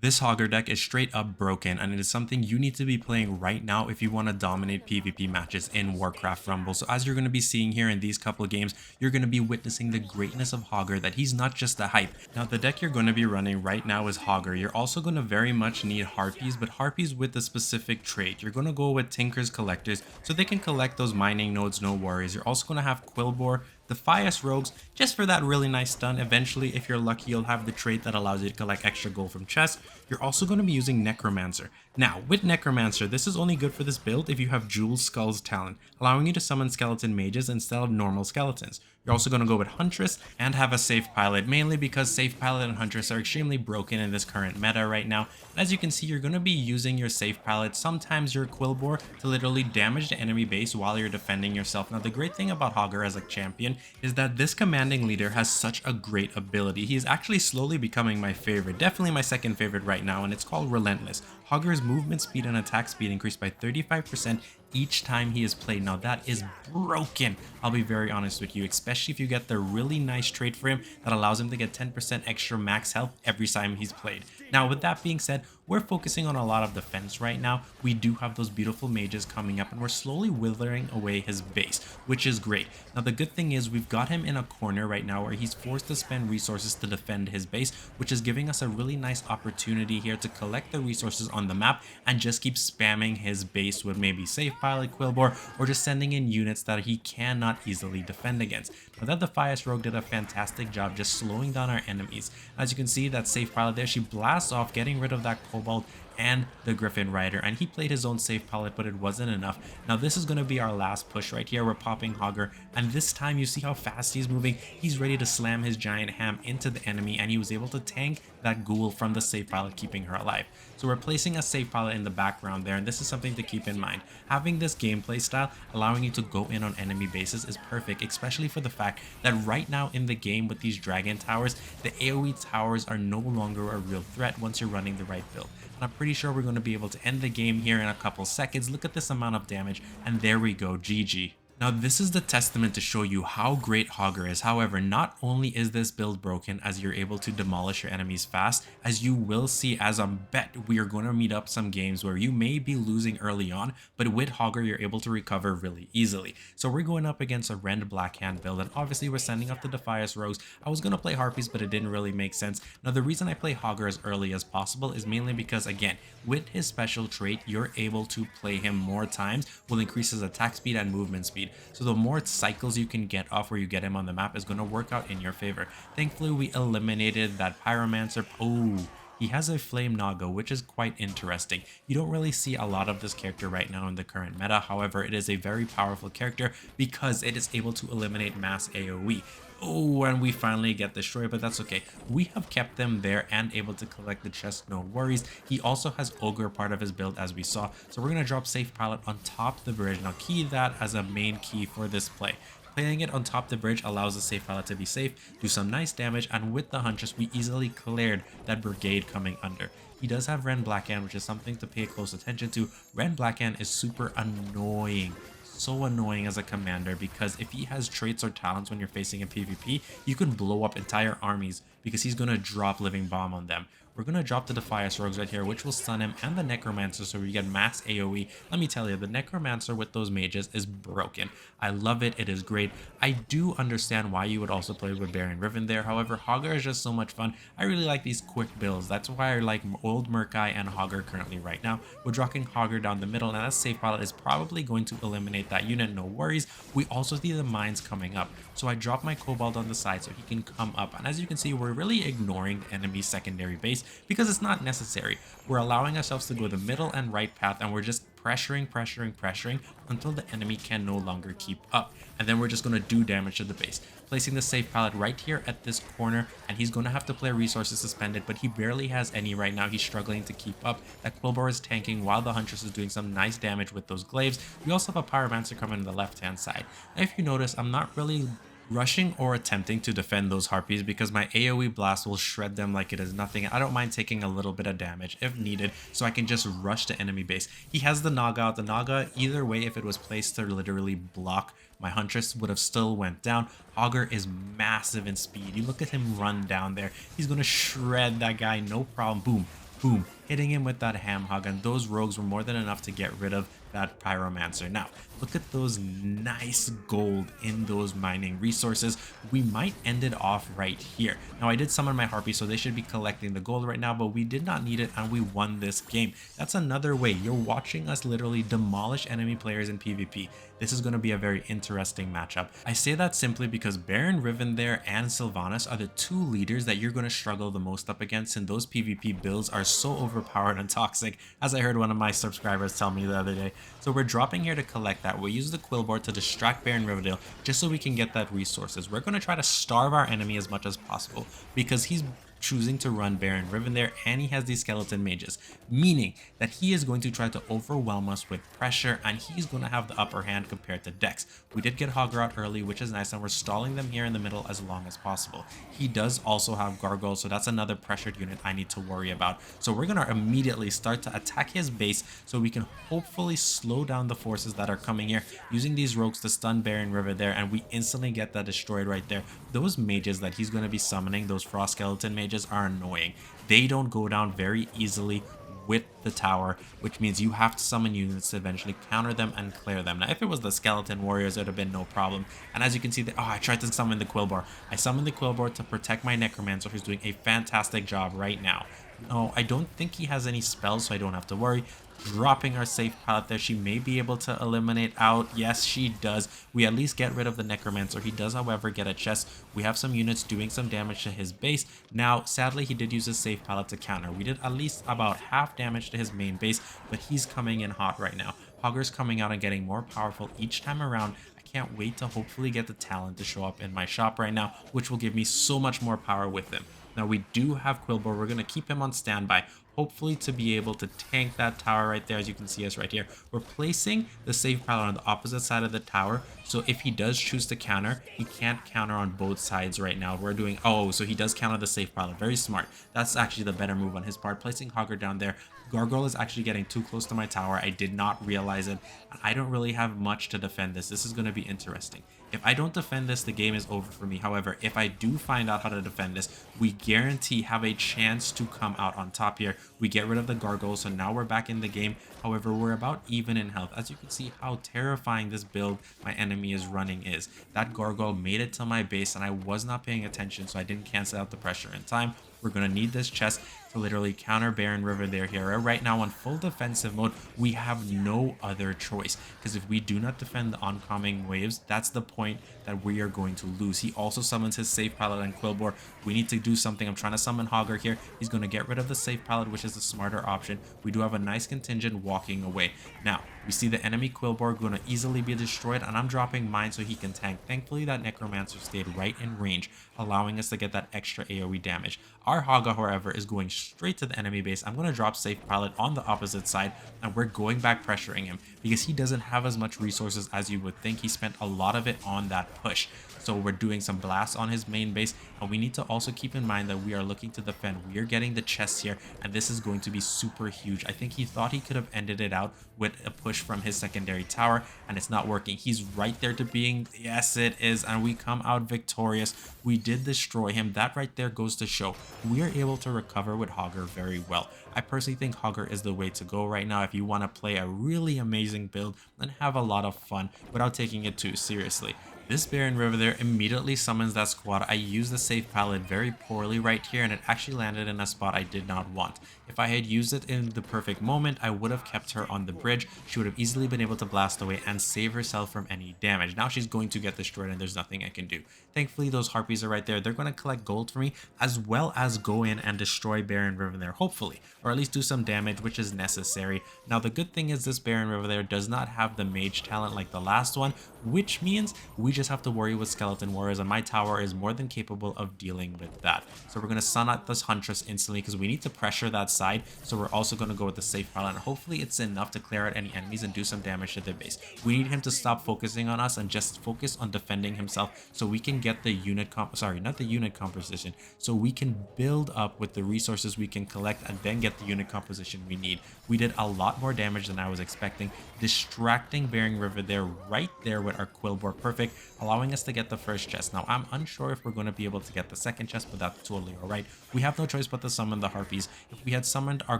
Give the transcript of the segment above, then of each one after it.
This Hogger deck is straight up broken, and it is something you need to be playing right now if you want to dominate PvP matches in Warcraft Rumble. So as you're going to be seeing here in these couple of games, you're going to be witnessing the greatness of Hogger, that he's not just a hype. Now the deck you're going to be running right now is Hogger. You're also going to very much need Harpies, but Harpies with a specific trait. You're going to go with Tinker's Collectors so they can collect those mining nodes, no worries. You're also going to have Quillbore, the Defias Rogues, just for that really nice stun. Eventually, if you're lucky, you'll have the trait that allows you to collect extra gold from chests. You're also going to be using Necromancer. Now, with Necromancer, this is only good for this build if you have Jewel Skull's talent, allowing you to summon skeleton mages instead of normal skeletons. You're also going to go with Huntress and have a Safe Pilot, mainly because Safe Pilot and Huntress are extremely broken in this current meta right now. And as you can see, you're going to be using your Safe Pilot, sometimes your Quillbore, to literally damage the enemy base while you're defending yourself. Now, the great thing about Hogger as a champion is that this commanding leader has such a great ability. He is actually slowly becoming my favorite, definitely my second favorite right now, and it's called Relentless. Hogger's movement speed and attack speed increased by 35% each time he is played. Now that is broken, I'll be very honest with you, especially if you get the really nice trait for him that allows him to get 10% extra max health every time he's played. Now with that being said, we're focusing on a lot of defense right now. We do have those beautiful mages coming up and we're slowly withering away his base, which is great. Now the good thing is we've got him in a corner right now where he's forced to spend resources to defend his base, which is giving us a really nice opportunity here to collect the resources on the map and just keep spamming his base with maybe Safe Pilot, Quillbore, or just sending in units that he cannot easily defend against. Now that Defias Rogue did a fantastic job just slowing down our enemies. As you can see, that Safe Pilot there, she blasts off, getting rid of that Cobalt and the Griffin Rider, and he played his own Safe Pilot, but it wasn't enough. Now this is going to be our last push right here. We're popping Hogger, and this time you see how fast he's moving. He's ready to slam his giant ham into the enemy, and he was able to tank that ghoul from the Safe Pilot, keeping her alive. So we're placing a Safe Pilot in the background there, and this is something to keep in mind. Having this gameplay style allowing you to go in on enemy bases is perfect, especially for the fact that right now in the game with these dragon towers, the AoE towers are no longer a real threat once you're running the right build. And I'm pretty sure we're going to be able to end the game here in a couple seconds. Look at this amount of damage, and there we go, GG. Now this is the testament to show you how great Hogger is. However, not only is this build broken as you're able to demolish your enemies fast, as you will see, as a bet we are going to meet up some games where you may be losing early on, but with Hogger you're able to recover really easily. So we're going up against a Rend Blackhand build, and obviously we're sending up the Defias Rogues. I was going to play Harpies, but it didn't really make sense. Now the reason I play Hogger as early as possible is mainly because, again, with his special trait, you're able to play him more times, will increase his attack speed and movement speed. So the more cycles you can get off where you get him on the map is going to work out in your favor. Thankfully, we eliminated that Pyromancer. Oh, he has a Flame Naga, which is quite interesting. You don't really see a lot of this character right now in the current meta. However, it is a very powerful character because it is able to eliminate mass AoE. Oh, and we finally get destroyed, but that's okay. We have kept them there and able to collect the chest, no worries. He also has Ogre part of his build, as we saw. So we're going to drop Safe Pilot on top of the bridge. Now key that as a main key for this play. Playing it on top of the bridge allows the Safe Pilot to be safe, do some nice damage, and with the Huntress, we easily cleared that brigade coming under. He does have Rend Blackhand, which is something to pay close attention to. Rend Blackhand is super annoying. So annoying as a commander, because if he has traits or talents when you're facing a PvP, you can blow up entire armies because he's going to drop Living Bomb on them. We're going to drop the Defias Rogues right here, which will stun him, and the Necromancer, so we get max AoE. Let me tell you, the Necromancer with those mages is broken. I love it. It is great. I do understand why you would also play with Baron Riven there. However, Hogger is just so much fun. I really like these quick builds. That's why I like old Murkai and Hogger currently right now. We're dropping Hogger down the middle, and that Safe Pilot is probably going to eliminate that unit, no worries. We also see the mines coming up, so I drop my Cobalt on the side so he can come up, and as you can see, we're really ignoring the enemy's secondary base because it's not necessary. We're allowing ourselves to go the middle and right path, and we're just pressuring until the enemy can no longer keep up, and then we're just going to do damage to the base, placing the Safe Pilot right here at this corner, and he's going to have to play resources suspended, but he barely has any right now. He's struggling to keep up. That Quillbore is tanking while the Huntress is doing some nice damage with those glaives. We also have a Pyromancer coming on the left hand side. If you notice, I'm not really rushing or attempting to defend those Harpies because my AoE blast will shred them like it is nothing. I don't mind taking a little bit of damage if needed, so I can just rush the enemy base. He has the Naga out. The Naga, either way, if it was placed to literally block my Huntress, would have still went down. Hogger is massive in speed. You look at him run down there. He's going to shred that guy, no problem. Boom. boom, hitting him with that ham hog, and those rogues were more than enough to get rid of that pyromancer. Now look at those nice gold in those mining resources. We might end it off right here. Now I did summon my harpy, so they should be collecting the gold right now, but we did not need it and we won this game. That's another way. You're watching us literally demolish enemy players in PvP. This is going to be a very interesting matchup. I say that simply because Baron Riven there and Sylvanas are the two leaders that you're going to struggle the most up against, and those PvP builds are so overpowered and toxic, as I heard one of my subscribers tell me the other day. So we're dropping here to collect that. We'll use the quill board to distract Baron Rivendell just so we can get that resources. We're going to try to starve our enemy as much as possible because he's choosing to run Baron Riven there, and he has these skeleton mages, meaning that he is going to try to overwhelm us with pressure, and he's going to have the upper hand compared to Dex. We did get Hogger out early, which is nice, and we're stalling them here in the middle as long as possible. He does also have Gargoyle, so that's another pressured unit I need to worry about. So we're going to immediately start to attack his base so we can hopefully slow down the forces that are coming here, using these rogues to stun Baron River there, and we instantly get that destroyed right there. Those mages that he's going to be summoning, those frost skeleton mages, are annoying. They don't go down very easily with the tower, which means you have to summon units to eventually counter them and clear them. Now if it was the skeleton warriors, it would have been no problem. And as you can see, I tried to summon the quillboard. I summoned the quillboard to protect my necromancer, who's doing a fantastic job right now. No, I don't think he has any spells, so I don't have to worry. Dropping our safe pallet there, she may be able to eliminate out. Yes, she does. We at least get rid of the necromancer. He does, however, get a chest. We have some units doing some damage to his base. Now sadly, he did use his safe pallet to counter. We did at least about half damage to his main base, but he's coming in hot right now. Hogger's coming out and getting more powerful each time around. I can't wait to hopefully get the talent to show up in my shop right now, which will give me so much more power with him. Now we do have Quillbore. We're going to keep him on standby, hopefully to be able to tank that tower right there. As you can see us right here, we're placing the safe pallet on the opposite side of the tower, so if he does choose to counter, he can't counter on both sides right now. We're doing, so he does counter the safe pallet. Very smart. That's actually the better move on his part, placing Hogger down there. Gargoyle is actually getting too close to my tower. I did not realize it. I don't really have much to defend this. This is going to be interesting. If I don't defend this, the game is over for me. However, if I do find out how to defend this, we guarantee have a chance to come out on top here. We get rid of the gargoyle, so now we're back in the game. However, we're about even in health. As you can see how terrifying this build my enemy is running is. That gargoyle made it to my base, and I was not paying attention, so I didn't cancel out the pressure in time. We're going to need this chest to literally counter Baron River there here. Right now on full defensive mode, we have no other choice, because if we do not defend the oncoming waves, that's the point that we are going to lose. He also summons his safe pallet and Quillbore. We need to do something. I'm trying to summon Hogger here. He's going to get rid of the safe pallet, which is the smarter option. We do have a nice contingent walking away. Now we see the enemy Quillbore going to easily be destroyed, and I'm dropping mine so he can tank. Thankfully that necromancer stayed right in range, allowing us to get that extra AoE damage. Our Hogger, however, is going straight to the enemy base. I'm going to drop safe pallet on the opposite side, and we're going back pressuring him because he doesn't have as much resources as you would think. He spent a lot of it on that push. So we're doing some blasts on his main base, and we need to also keep in mind that we are looking to defend. We are getting the chests here, and this is going to be super huge. I think he thought he could have ended it out with a push from his secondary tower, and it's not working. He's right there to being, yes it is, and we come out victorious. We did destroy him. That right there goes to show we are able to recover with Hogger very well. I personally think Hogger is the way to go right now if you want to play a really amazing build and have a lot of fun without taking it too seriously. This Baron River there immediately summons that squad. I used the safe pallet very poorly right here, and it actually landed in a spot I did not want. If I had used it in the perfect moment, I would have kept her on the bridge. She would have easily been able to blast away and save herself from any damage. Now she's going to get destroyed, and there's nothing I can do. Thankfully, those harpies are right there. They're going to collect gold for me, as well as go in and destroy Baron River there, hopefully, or at least do some damage, which is necessary. Now, the good thing is this Baron River there does not have the mage talent like the last one, which means we just have to worry with skeleton warriors, and my tower is more than capable of dealing with that. So we're going to sun out this huntress instantly because we need to pressure that side. So we're also going to go with the safe pallet, and hopefully it's enough to clear out any enemies and do some damage to their base. We need him to stop focusing on us and just focus on defending himself so we can get the unit composition, so we can build up with the resources we can collect and then get the unit composition we need. We did a lot more damage than I was expecting, distracting Baron River there right there with with our Quillbore perfect, allowing us to get the first chest. Now, I'm unsure if we're going to be able to get the second chest, but that's totally all right. We have no choice but to summon the Harpies. If we had summoned our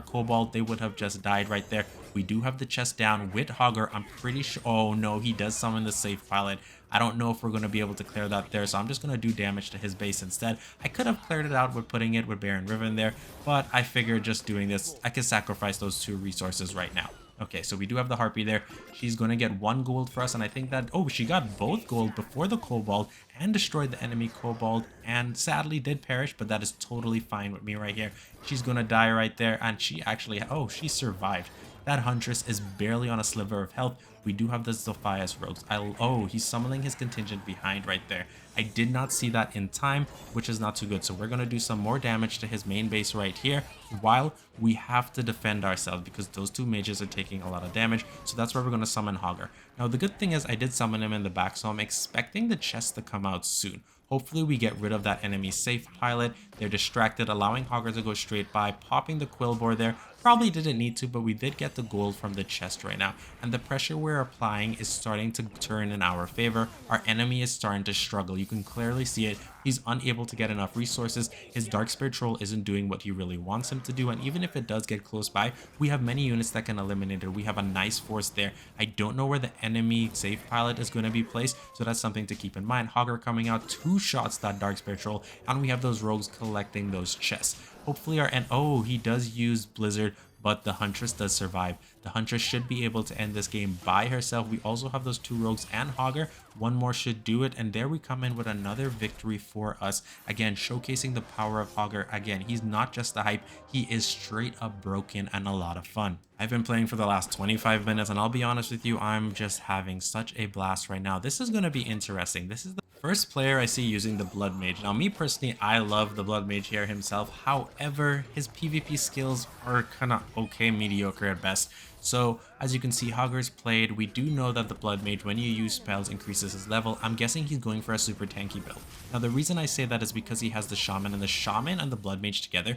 Kobold, they would have just died right there. We do have the chest down with Hogger. I'm pretty sure. Oh, no, he does summon the safe pilot. I don't know if we're going to be able to clear that there, so I'm just going to do damage to his base instead. I could have cleared it out with putting it with Baron Riven there, but I figured just doing this, I could sacrifice those 2 resources right now. Okay, so we do have the Harpy there. She's going to get 1 gold for us, and I think that, oh, she got both gold before the Kobold and destroyed the enemy Kobold, and sadly did perish, but that is totally fine with me right here. She's going to die right there, and she actually, oh, she survived. That Huntress is barely on a sliver of health. We do have the Zophias Rogues. Oh, he's summoning his contingent behind right there. I did not see that in time, which is not too good. So we're going to do some more damage to his main base right here, while we have to defend ourselves because those 2 mages are taking a lot of damage. So that's where we're going to summon Hogger. Now, the good thing is I did summon him in the back, so I'm expecting the chest to come out soon. Hopefully we get rid of that enemy safe pilot. They're distracted, allowing Hogger to go straight by, popping the Quillbore there. Probably didn't need to, but we did get the gold from the chest right now. And the pressure we're applying is starting to turn in our favor. Our enemy is starting to struggle. You can clearly see it. He's unable to get enough resources. His Dark Spirit Troll isn't doing what he really wants him to do. And even if it does get close by, we have many units that can eliminate it. We have a nice force there. I don't know where the enemy safe pilot is going to be placed, so that's something to keep in mind. Hogger coming out, 2 shots that Dark Spirit Troll, and we have those rogues collecting those chests. Hopefully oh, he does use Blizzard, but the Huntress does survive. The Huntress should be able to end this game by herself. We also have those 2 rogues and Hogger. 1 more should do it, and there we come in with another victory for us. Again, showcasing the power of Hogger. Again, he's not just the hype, he is straight up broken and a lot of fun. I've been playing for the last 25 minutes, and I'll be honest with you, I'm just having such a blast right now. This is going to be interesting. This is the first player I see using the Blood Mage. Now, me personally, I love the Blood Mage here himself. However, his PvP skills are kind of okay, mediocre at best. So, as you can see, Hogger's played. We do know that the Blood Mage, when you use spells, increases his level. I'm guessing he's going for a super tanky build. Now, the reason I say that is because he has the Shaman, and the Shaman and the Blood Mage together,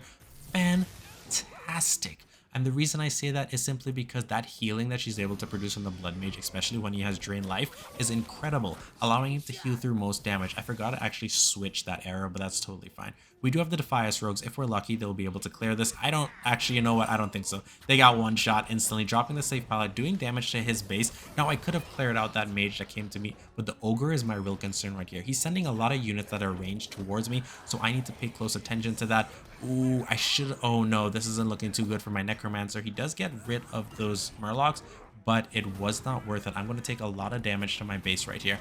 fantastic. And the reason I say that is simply because that healing that she's able to produce on the Blood Mage, especially when he has Drain Life, is incredible, allowing him to heal through most damage. I forgot to actually switch that arrow, but that's totally fine. We do have the Defias Rogues. If we're lucky, they'll be able to clear this. I don't actually, you know what? I don't think so. They got 1 shot instantly, dropping the safe pilot, doing damage to his base. Now, I could have cleared out that mage that came to me, but the Ogre is my real concern right here. He's sending a lot of units that are ranged towards me, so I need to pay close attention to that. Ooh, I should. Oh no, this isn't looking too good for my Necromancer. He does get rid of those Murlocs, but it was not worth it. I'm going to take a lot of damage to my base right here.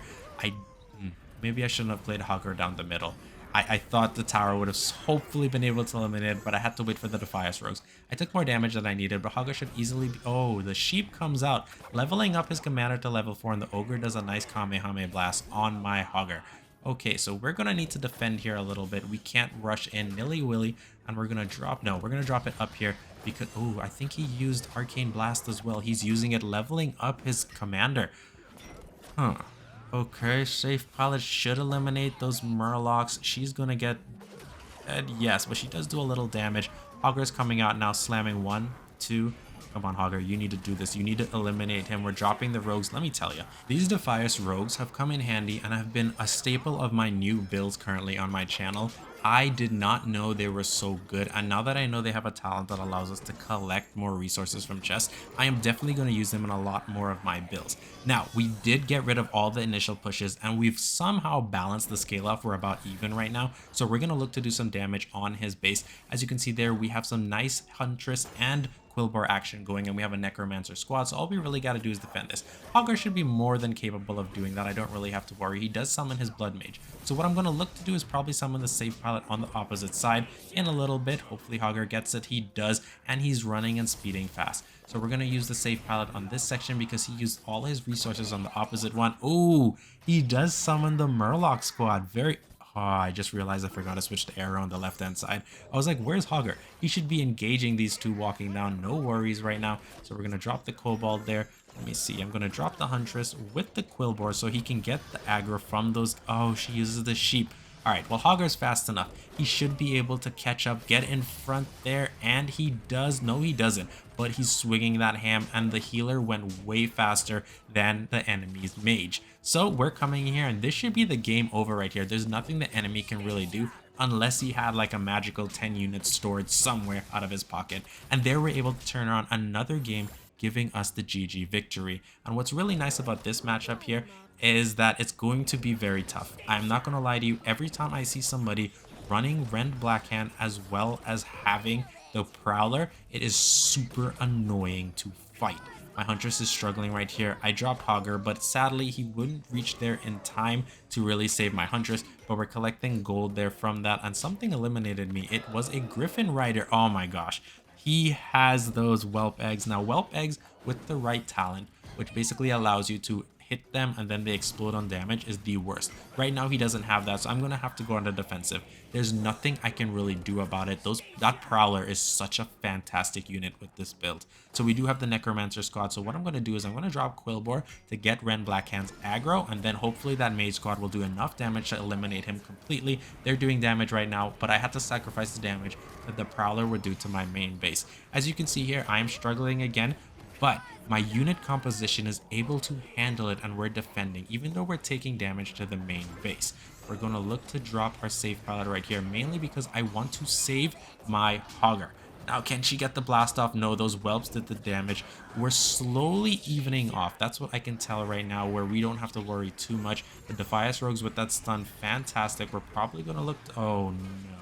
Maybe I shouldn't have played Hogger down the middle. I thought the tower would have hopefully been able to eliminate it, but I had to wait for the Defias Rogues. I took more damage than I needed, but Hogger should easily be... Oh, the Sheep comes out, leveling up his commander to level 4, and the Ogre does a nice Kamehameha Blast on my Hogger. Okay, so we're going to need to defend here a little bit. We can't rush in nilly-willy, and we're going to drop... No, we're going to drop it up here because... Oh, I think he used Arcane Blast as well. He's using it, leveling up his commander. Huh. Okay, safe pilot should eliminate those Murlocs. She's going to get... yes, but she does do a little damage. Hogger's coming out now, slamming 1, 2... Come on, Hogger, you need to do this. You need to eliminate him. We're dropping the rogues. Let me tell you, these Defias rogues have come in handy and have been a staple of my new builds currently on my channel. I did not know they were so good, and now that I know they have a talent that allows us to collect more resources from chests, I am definitely going to use them in a lot more of my builds. Now, we did get rid of all the initial pushes, and we've somehow balanced the scale off. We're about even right now, so we're going to look to do some damage on his base. As you can see there, we have some nice Huntress and Quillbore action going, and we have a Necromancer squad, so all we really got to do is defend this. Hogger should be more than capable of doing that. I don't really have to worry. He does summon his Blood Mage, so what I'm going to look to do is probably summon the safe pilot on the opposite side in a little bit. Hopefully Hogger gets it. He does, and he's running and speeding fast. So we're going to use the safe pilot on this section because he used all his resources on the opposite one. Oh, he does summon the Murloc squad. Very... Oh, I just realized I forgot to switch the arrow on the left-hand side. I was like, where's Hogger? He should be engaging these two walking down. No worries right now. So we're going to drop the Kobold there. Let me see. I'm going to drop the Huntress with the Quillbore so he can get the aggro from those... Oh, she uses the Sheep. All right, well, Hogger's fast enough. He should be able to catch up, get in front there, and he does. No, he doesn't, but he's swinging that ham, and the healer went way faster than the enemy's mage. So we're coming in here, and this should be the game over right here. There's nothing the enemy can really do unless he had like a magical 10 units stored somewhere out of his pocket. And there we're able to turn around another game, giving us the GG victory. And what's really nice about this matchup here is that it's going to be very tough. I'm not going to lie to you, every time I see somebody running Rend Blackhand as well as having the Prowler, it is super annoying to fight. My Huntress is struggling right here. I dropped Hogger, but sadly he wouldn't reach there in time to really save my Huntress, but we're collecting gold there from that, and something eliminated me. It was a Griffin Rider. Oh my gosh. He has those whelp eggs. Now, whelp eggs with the right talent, which basically allows you to hit them and then they explode on damage, is the worst. Right now he doesn't have that, so I'm gonna have to go on the defensive. There's nothing I can really do about it. That Prowler is such a fantastic unit with this build. So we do have the Necromancer squad, so what I'm gonna do is I'm gonna drop Quillbore to get Rend Blackhand's aggro, and then hopefully that Mage squad will do enough damage to eliminate him completely. They're doing damage right now, but I had to sacrifice the damage that the Prowler would do to my main base. As you can see here, I am struggling again, but my unit composition is able to handle it, and we're defending even though we're taking damage to the main base. We're going to look to drop our safe pilot right here, mainly because I want to save my Hogger. Now, can she get the blast off? No, those whelps did the damage. We're slowly evening off. That's what I can tell right now, where we don't have to worry too much. The Defias Rogues with that stun, fantastic. We're probably going to look to... Oh no,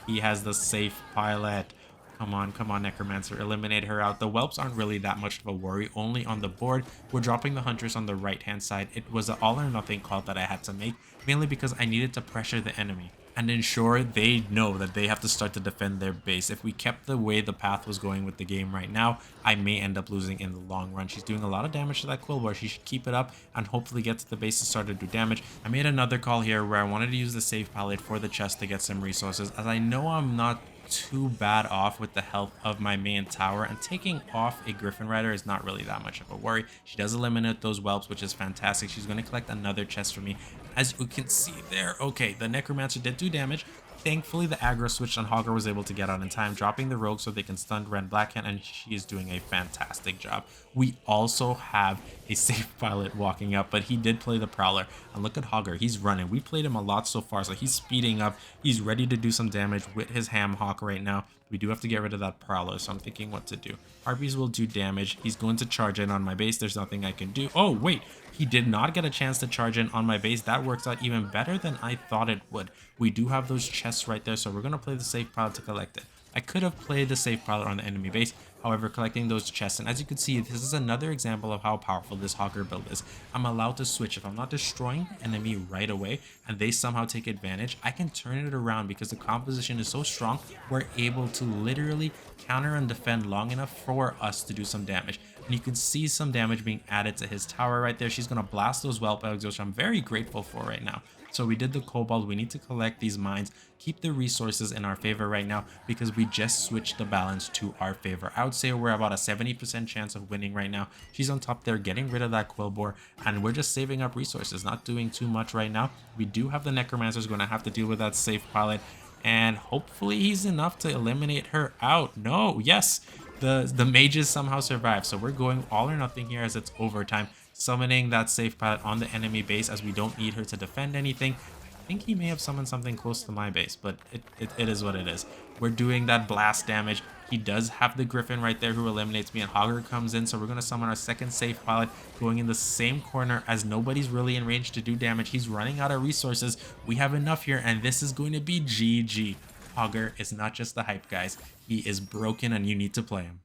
he has the safe pilot. Come on, Necromancer, eliminate her out. The whelps aren't really that much of a worry, only on the board. We're dropping the Huntress on the right-hand side. It was an all-or-nothing call that I had to make, mainly because I needed to pressure the enemy and ensure they know that they have to start to defend their base. If we kept the way the path was going with the game right now, I may end up losing in the long run. She's doing a lot of damage to that Quillbore. She should keep it up and hopefully get to the base to start to do damage. I made another call here where I wanted to use the safe palette for the chest to get some resources, as I know I'm not too bad off with the health of my main tower, and taking off a Griffin Rider is not really that much of a worry. She does eliminate those whelps, which is fantastic. She's going to collect another chest for me. As you can see there, okay, the Necromancer did do damage. Thankfully, the aggro switch on Hogger was able to get out in time, dropping the rogue so they can stun Rend Blackhand, and she is doing a fantastic job. We also have a safe pilot walking up, but he did play the Prowler. And look at Hogger, he's running. We played him a lot so far, so he's speeding up. He's ready to do some damage with his Ham Hawk right now. We do have to get rid of that Prowler, so I'm thinking what to do. Harpies will do damage. He's going to charge in on my base. There's nothing I can do. Oh, wait. He did not get a chance to charge in on my base. That works out even better than I thought it would. We do have those chests right there, so we're going to play the safe pilot to collect it. I could have played the safe pilot on the enemy base, however, collecting those chests. And as you can see, this is another example of how powerful this Hogger build is. I'm allowed to switch. If I'm not destroying the enemy right away and they somehow take advantage, I can turn it around because the composition is so strong. We're able to literally counter and defend long enough for us to do some damage. And you can see some damage being added to his tower right there. She's going to blast those whelp eggs, which I'm very grateful for right now. So we did the cobalt. We need to collect these mines, keep the resources in our favor right now, because we just switched the balance to our favor. I would say we're about a 70% chance of winning right now. She's on top there, getting rid of that Quillbore, and we're just saving up resources, not doing too much right now. We do have the Necromancer's going to have to deal with that safe pilot, and hopefully he's enough to eliminate her out. No, yes, the mages somehow survive. So we're going all or nothing here as it's overtime, summoning that safe pilot on the enemy base as we don't need her to defend anything. I think he may have summoned something close to my base, but it is what it is. We're doing that blast damage. He does have the Griffin right there who eliminates me, and Hogger comes in, so we're going to summon our second safe pilot, going in the same corner as nobody's really in range to do damage. He's running out of resources. We have enough here, and this is going to be GG. Hogger is not just the hype, guys. He is broken, and you need to play him.